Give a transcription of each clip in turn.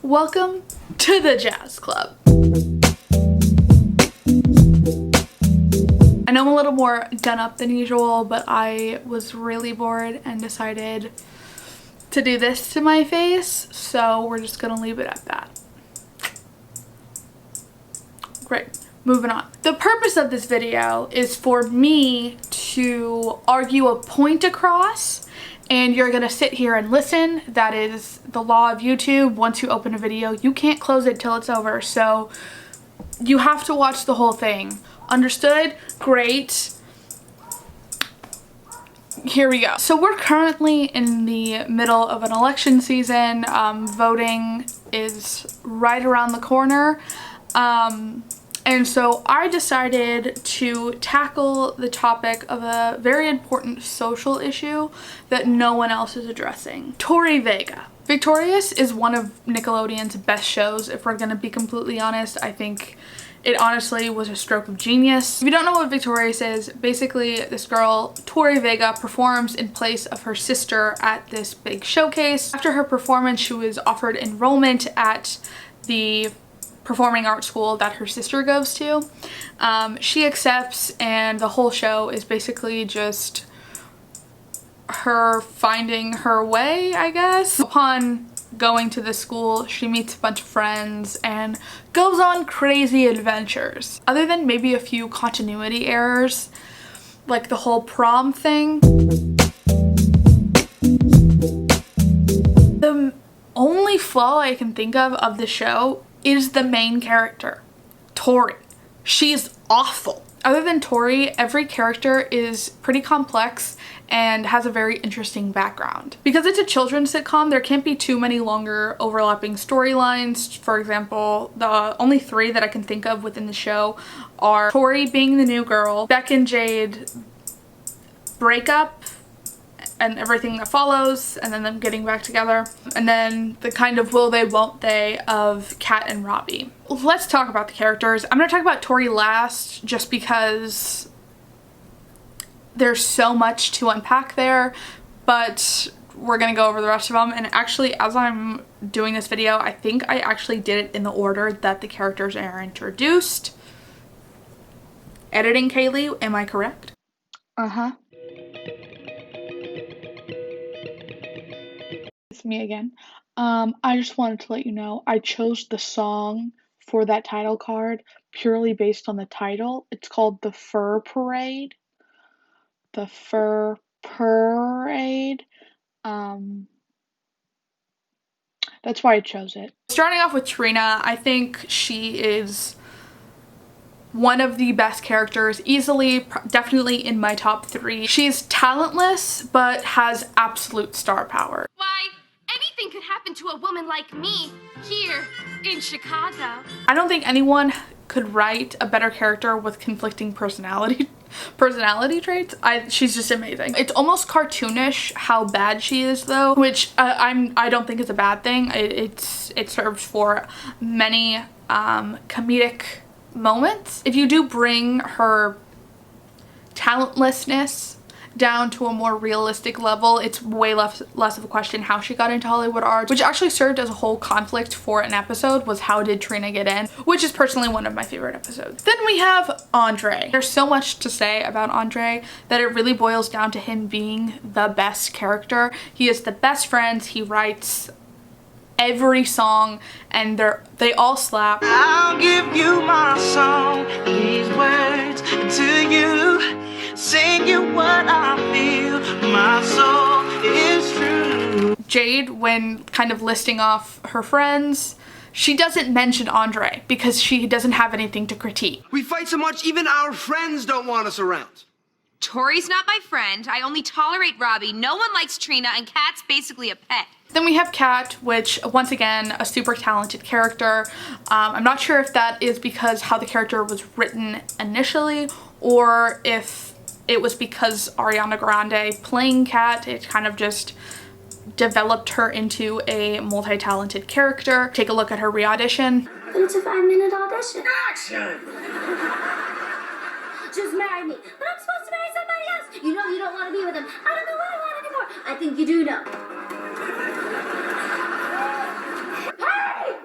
Welcome to the Jazz Club. I know I'm a little more done up than usual, but I was really bored and decided to do this to my face, so we're just gonna leave it at that. Great, moving on. The purpose of this video is for me to argue a point across, and you're gonna sit here and listen. That is the law of YouTube. Once you open a video, you can't close it till it's over, so you have to watch the whole thing. Understood? Great. Here we go. So we're currently in the middle of an election season. Voting is right around the corner. And so I decided to tackle the topic of a very important social issue that no one else is addressing. Tori Vega. Victorious is one of Nickelodeon's best shows, if we're gonna be completely honest. I think it honestly was a stroke of genius. If you don't know what Victorious is, basically this girl, Tori Vega, performs in place of her sister at this big showcase. After her performance, she was offered enrollment at the performing arts school that her sister goes to. She accepts, and the whole show is basically just her finding her way, I guess. Upon going to the school, she meets a bunch of friends and goes on crazy adventures. Other than maybe a few continuity errors, like the whole prom thing, the only flaw I can think of the show is the main character, Tori. She's awful. Other than Tori, every character is pretty complex and has a very interesting background. Because it's a children's sitcom, there can't be too many longer overlapping storylines. For example, the only three that I can think of within the show are Tori being the new girl, Beck and Jade breakup and everything that follows, and then them getting back together, and then the kind of will they won't they of Kat and Robbie. Let's talk about the characters. I'm gonna talk about Tori last just because there's so much to unpack there, but we're gonna go over the rest of them. And actually, as I'm doing this video, I think I actually did it in the order that the characters are introduced. Editing Kaylee, am I correct? Uh-huh. It's me again. I just wanted to let you know I chose the song for that title card purely based on the title. It's called The Fur Parade. The Fur Parade. That's why I chose it. Starting off with Trina, I think she is one of the best characters, easily, definitely in my top 3. She's talentless, but has absolute star power. Why, anything could happen to a woman like me here in Chicago. I don't think anyone could write a better character with conflicting personality traits. She's just amazing. It's almost cartoonish how bad she is though, which I don't think is a bad thing. It serves for many comedic moments. If you do bring her talentlessness down to a more realistic level, it's way less of a question how she got into Hollywood arts, which actually served as a whole conflict for an episode, was how did Trina get in, which is personally one of my favorite episodes. Then we have Andre. There's so much to say about Andre that it really boils down to him being the best character. He is the best friend. He writes every song and they all slap. I'll give you my song, these words to you, singing what I feel, my soul is true. Jade, when kind of listing off her friends, she doesn't mention Andre because she doesn't have anything to critique. We fight so much, even our friends don't want us around. Tori's not my friend. I only tolerate Robbie. No one likes Trina, and Kat's basically a pet. Then we have Kat, which once again, a super talented character. I'm not sure if that is because how the character was written initially, or if it was because Ariana Grande playing Kat, it kind of just developed her into a multi-talented character. Take a look at her re-audition. But it's a 5-minute audition. Action! Just marry me. But I'm supposed to marry somebody else. You know you don't want to be with him. I don't know what I want anymore. I think you do know. Hey!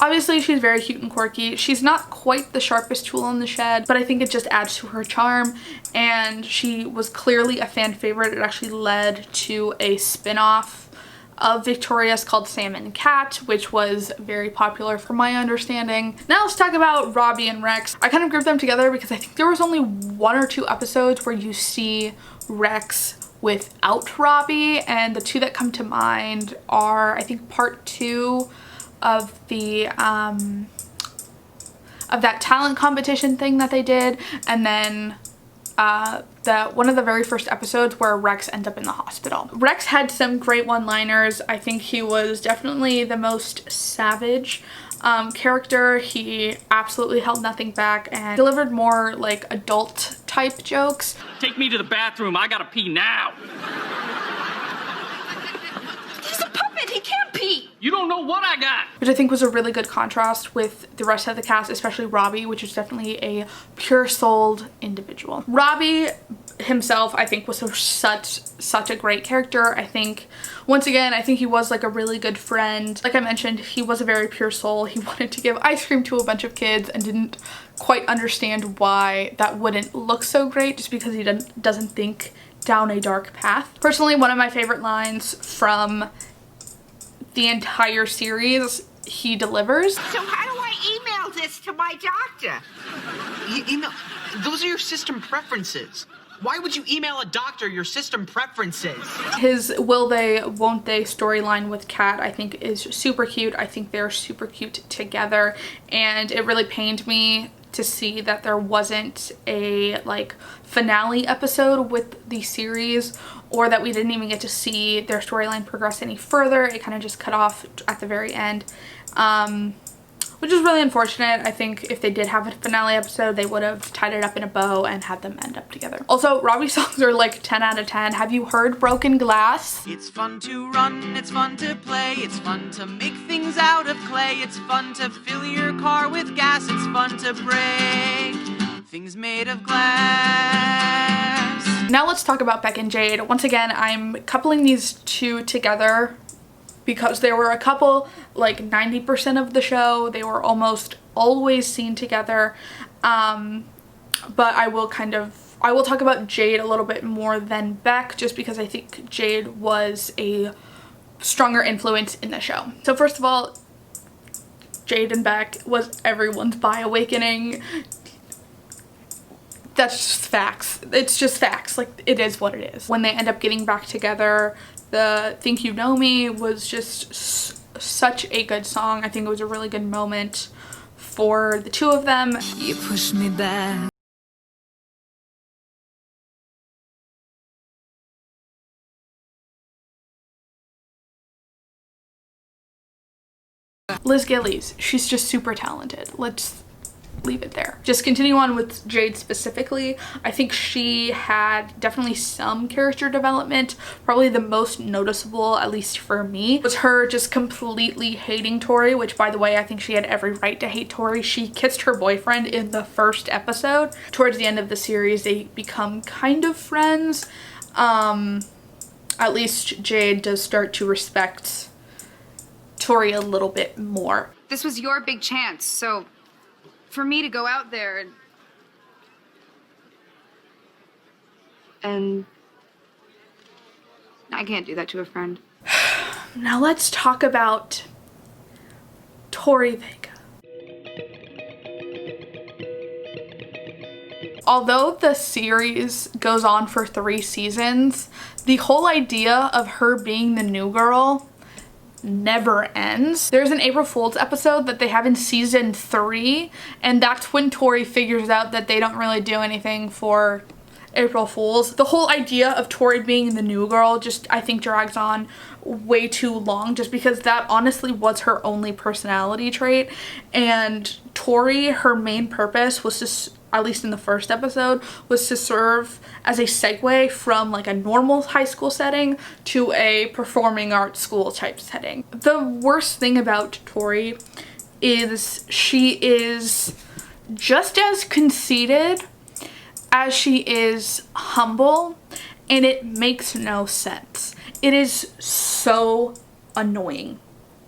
Obviously, she's very cute and quirky. She's not quite the sharpest tool in the shed, but I think it just adds to her charm, and she was clearly a fan favorite. It actually led to a spin-off of Victoria's called Sam and Cat, which was very popular from my understanding. Now let's talk about Robbie and Rex. I kind of grouped them together because I think there was only 1 or 2 episodes where you see Rex without Robbie, and the 2 that come to mind are, I think, part 2 of the of that talent competition thing that they did, and then one of the very first episodes where Rex ends up in the hospital. Rex had some great one-liners. I think he was definitely the most savage character. He absolutely held nothing back and delivered more like adult type jokes. Take me to the bathroom, I gotta pee now. He's a puppet, he can't pee. You don't know what I got. Which I think was a really good contrast with the rest of the cast, especially Robbie, which is definitely a pure-souled individual. Robbie himself, I think, was such a great character. I think, once again, I think he was like a really good friend. Like I mentioned, he was a very pure soul. He wanted to give ice cream to a bunch of kids and didn't quite understand why that wouldn't look so great, just because he doesn't think down a dark path. Personally, one of my favorite lines from the entire series he delivers. So how do I email this to my doctor? Email? Those are your system preferences. Why would you email a doctor your system preferences? His will they, won't they storyline with Kat, I think, is super cute. I think they're super cute together, and it really pained me to see that there wasn't a like finale episode with the series, or that we didn't even get to see their storyline progress any further. It kind of just cut off at the very end, which is really unfortunate. I think if they did have a finale episode, they would have tied it up in a bow and had them end up together. Also, Robbie's songs are like 10 out of 10. Have you heard Broken Glass? It's fun to run, it's fun to play, it's fun to make things out of clay, it's fun to fill your car with gas, it's fun to break things made of glass. Now let's talk about Beck and Jade. Once again, I'm coupling these 2 together because they were a couple like 90% of the show. They were almost always seen together. But I will talk about Jade a little bit more than Beck, just because I think Jade was a stronger influence in the show. So first of all, Jade and Beck was everyone's bi awakening. That's just facts. It's just facts. Like, it is what it is. When they end up getting back together, the Think You Know Me was just such a good song. I think it was a really good moment for the 2 of them. You push me back. Liz Gillies, she's just super talented. Let's leave it there. Just continue on with Jade specifically. I think she had definitely some character development. Probably the most noticeable, at least for me, was her just completely hating Tori, which, by the way, I think she had every right to hate Tori. She kissed her boyfriend in the first episode. Towards the end of the series, they become kind of friends. At least Jade does start to respect Tori a little bit more. This was your big chance, so for me to go out there and I can't do that to a friend. Now let's talk about Tori Vega. Although the series goes on for 3 seasons, the whole idea of her being the new girl never ends. There's an April Fool's episode that they have in season 3, and that's when Tori figures out that they don't really do anything for April Fools. The whole idea of Tori being the new girl just, I think, drags on way too long, just because that honestly was her only personality trait. And Tori, her main purpose was to, at least in the first episode, was to serve as a segue from like a normal high school setting to a performing arts school type setting. The worst thing about Tori is she is just as conceited as she is humble, and it makes no sense. It is so annoying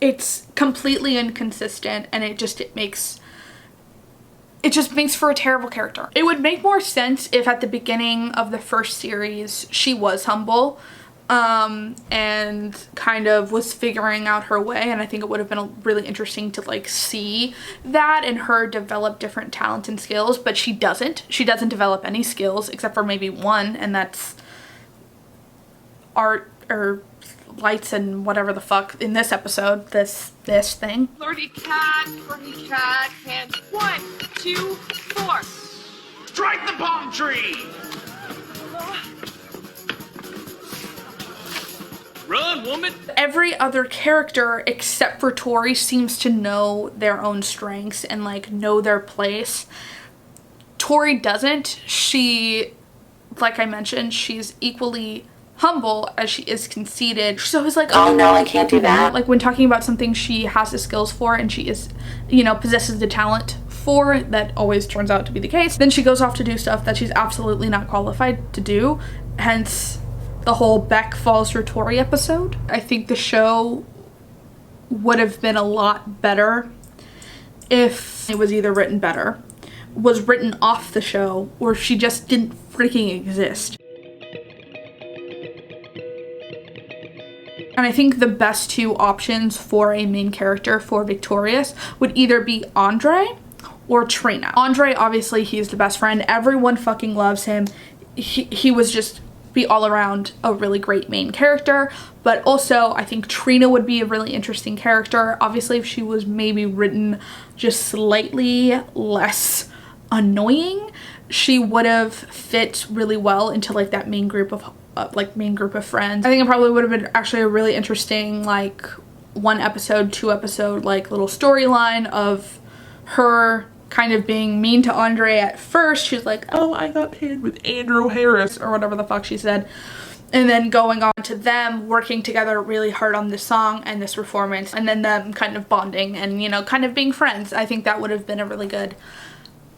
it's completely inconsistent, and it just makes for a terrible character. It would make more sense if at the beginning of the first series she was humble and kind of was figuring out her way, and I think it would have been really interesting to like see that and her develop different talents and skills, but she doesn't develop any skills except for maybe one, and that's art or lights and whatever the fuck in this episode, this thing. Flirty cat, hands. 1, 2, 4. Strike the palm tree! Run, woman! Every other character except for Tori seems to know their own strengths and like know their place. Tori doesn't. She, like I mentioned, she's equally humble as she is conceited. She's always like, oh no, I can't do that. Like when talking about something she has the skills for and she is, you know, possesses the talent for, that always turns out to be the case. Then she goes off to do stuff that she's absolutely not qualified to do. Hence the whole Beck falls for Tori episode. I think the show would have been a lot better if it was either written better, was written off the show, or she just didn't freaking exist. And I think the best two options for a main character for Victorious would either be Andre or Trina. Andre, obviously, he's the best friend. Everyone fucking loves him. He was just be all around a really great main character. But also, I think Trina would be a really interesting character. Obviously, if she was maybe written just slightly less annoying, she would have fit really well into like that main group of friends. I think it probably would have been actually a really interesting like 1 episode, 2 episode like little storyline of her kind of being mean to Andre at first. She's like, oh, I got paired with Andrew Harris or whatever the fuck she said, and then going on to them working together really hard on this song and this performance, and then them kind of bonding and, you know, kind of being friends. I think that would have been a really good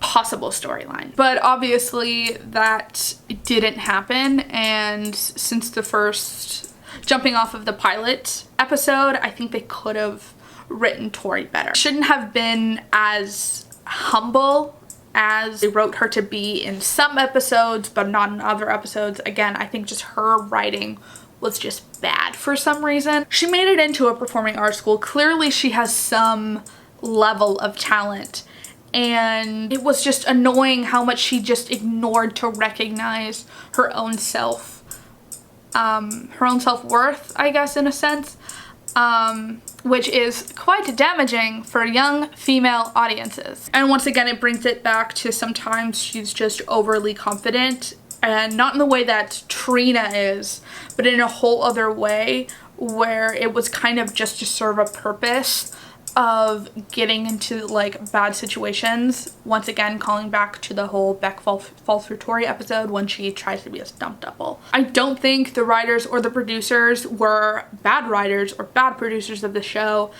possible storyline. But obviously that didn't happen, and since the first jumping off of the pilot episode, I think they could have written Tori better. Shouldn't have been as humble as they wrote her to be in some episodes, but not in other episodes. Again, I think just her writing was just bad for some reason. She made it into a performing arts school. Clearly she has some level of talent, and it was just annoying how much she just ignored to recognize her own self-worth, I guess, in a sense, which is quite damaging for young female audiences. And once again, it brings it back to sometimes she's just overly confident, and not in the way that Trina is, but in a whole other way where it was kind of just to serve a purpose of getting into like bad situations. Once again, calling back to the whole Beck falls for Tori episode when she tries to be a stunt double. I don't think the writers or the producers were bad writers or bad producers of the show,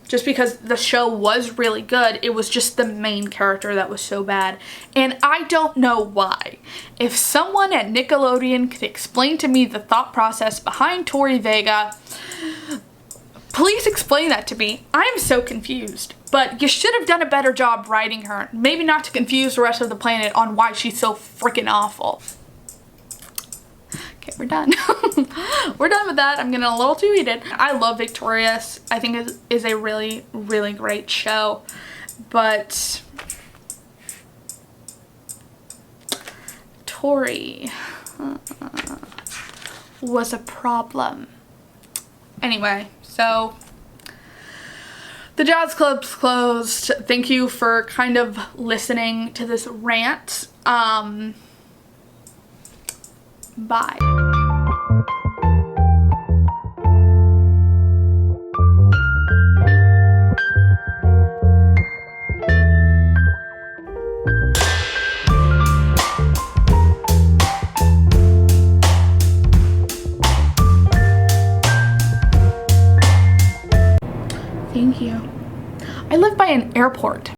just because the show was really good. It was just the main character that was so bad, and I don't know why. If someone at Nickelodeon could explain to me the thought process behind Tori Vega, please explain that to me. I'm so confused. But you should have done a better job writing her. Maybe not to confuse the rest of the planet on why she's so freaking awful. Okay, we're done. We're done with that. I'm getting a little too heated. I love Victorious. I think it is a really, really great show. But Tori was a problem. Anyway, so the jazz club's closed. Thank you for kind of listening to this rant. Bye. Thank you. I live by an airport.